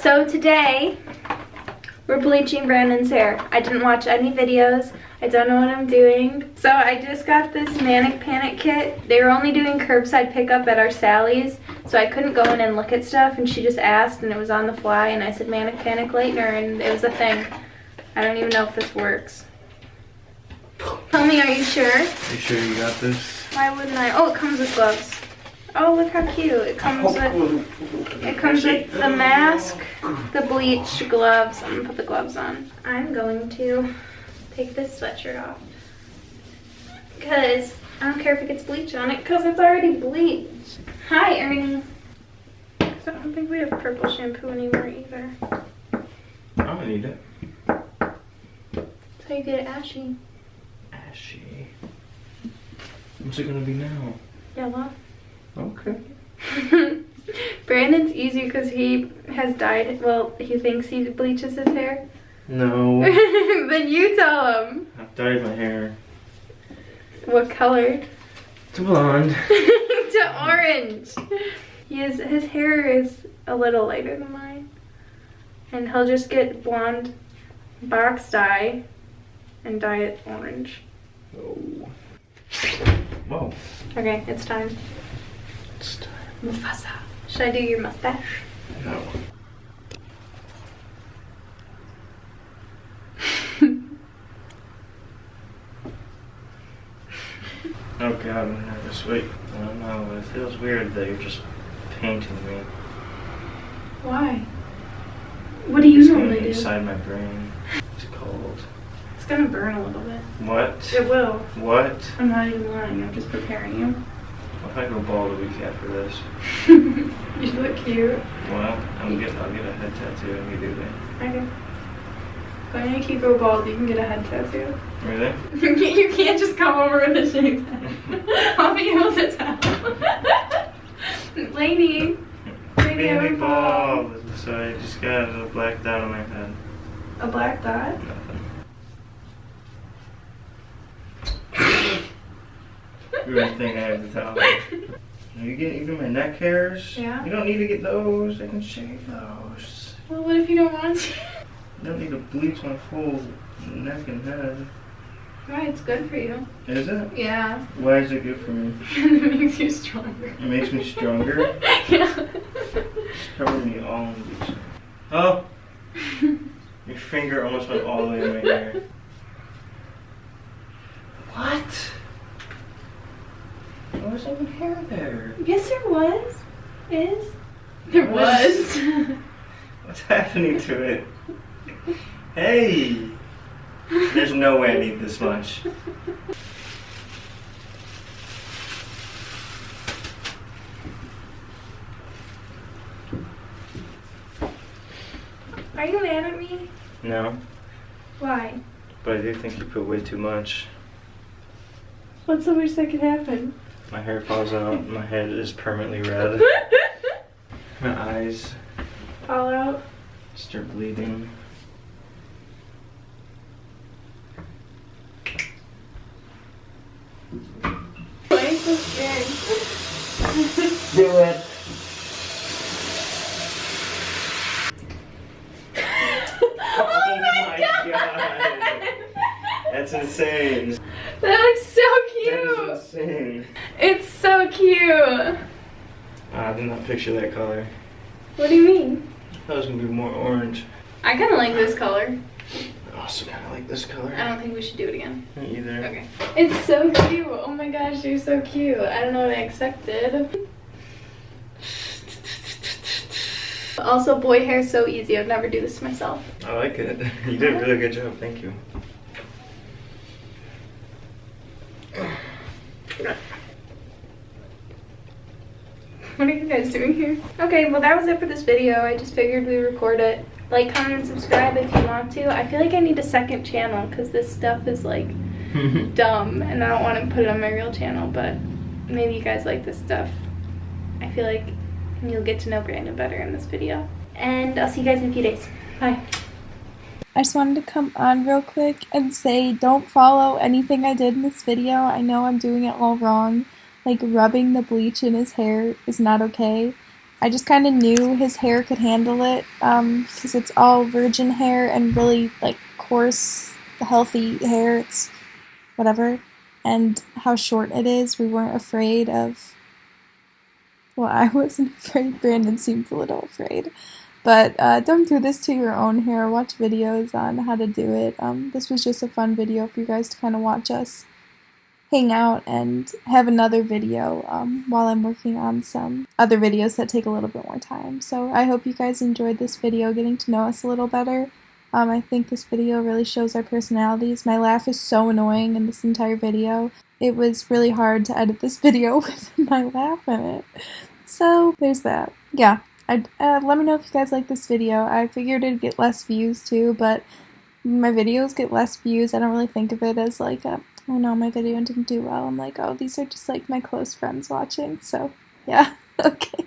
So today, we're bleaching Brandon's hair. I didn't watch any videos. I don't know what I'm doing. So I just got this Manic Panic kit. They were only doing curbside pickup at our Sally's, so I couldn't go in and look at stuff, and she just asked, and it was on the fly, and I said Manic Panic Lightener, and it was a thing. I don't even know if this works. Tell me, are you sure? You sure you got this? Why wouldn't I? Oh, it comes with gloves. Oh, look how cute. It comes with the mask, the bleach, gloves. I'm gonna put the gloves on. I'm going to take this sweatshirt off because I don't care if it gets bleach on it because it's already bleached. Hi, Ernie. I don't think we have purple shampoo anymore either. I don't need it. That's how you get it ashy. Ashy. What's it gonna be now? Yellow. Okay. Brandon's easy because he has dyed, well, he thinks he bleaches his hair. No. Then you tell him. I've dyed my hair. What color? To blonde. To orange. His hair is a little lighter than mine. And he'll just get blonde box dye and dye it orange. Oh. Whoa. Okay, it's time. It's time. Mufasa. Should I do your mustache? No. Oh god, I'm nervous. Wait. I don't know. It feels weird that you're just painting me. Why? What do you normally do? Inside my brain. It's cold. It's gonna burn a little bit. What? It will. What? I'm not even lying. I'm just preparing you. What if I go bald a week after this? You look cute. Well, I'll get a head tattoo immediately. Okay. But if you go bald, you can get a head tattoo. Really? You can't just come over with a shaved head. I'll be able to tell. Laini. Laini, I'm bald. So I just got a black dot on my head. A black dot? Nothing. Weird thing I have to tell you. You get even my neck hairs? Yeah. You don't need to get those. I can shave those. Well, what if you don't want to? You don't need to bleach my full neck and head. Right, it's good for you. Is it? Yeah. Why is it good for me? It makes you stronger. It makes me stronger? Yeah. Just cover me all in bleach. Oh! Your finger almost went all the way in my hair. What? There wasn't even hair there. Yes, there was. Is? There was. What's happening to it? Hey! There's no way I need this much. Are you mad at me? No. Why? But I do think you put way too much. What's the worst that could happen? My hair falls out, my head is permanently red. My eyes Fall out? start bleeding. Why are you so scared? Do it. Oh my god! That's insane. That looks so cute! That is insane. It's so cute! I did not picture that color. What do you mean? I thought it was going to be more orange. I kind of like this color. I also kind of like this color. I don't think we should do it again. Me either. Okay. It's so cute. Oh my gosh, you're so cute. I don't know what I expected. Also, boy hair is so easy. I'd never do this to myself. I like it. You did a really good job. Thank you. What are you guys doing here? Okay, well that was it for this video. I just figured we'd record it. Like, comment, and subscribe if you want to. I feel like I need a second channel because this stuff is like dumb and I don't want to put it on my real channel, but maybe you guys like this stuff. I feel like you'll get to know Brandon better in this video. And I'll see you guys in a few days. Bye. I just wanted to come on real quick and say don't follow anything I did in this video. I know I'm doing it all wrong. Like, rubbing the bleach in his hair is not okay. I just kind of knew his hair could handle it, because it's all virgin hair and really, like, coarse, healthy hair. It's whatever. And how short it is, we weren't afraid of... Well, I wasn't afraid. Brandon seems a little afraid. But don't do this to your own hair. Watch videos on how to do it. This was just a fun video for you guys to kind of watch us hang out and have another video while I'm working on some other videos that take a little bit more time. So I hope you guys enjoyed this video, getting to know us a little better. I think this video really shows our personalities. My laugh is so annoying in this entire video. It was really hard to edit this video with my laugh in it. So there's that. Yeah, let me know if you guys like this video. I figured it'd get less views too, but my videos get less views. I don't really think of it as like oh no, my video didn't do well. I'm like, oh, these are just like my close friends watching. So yeah, okay.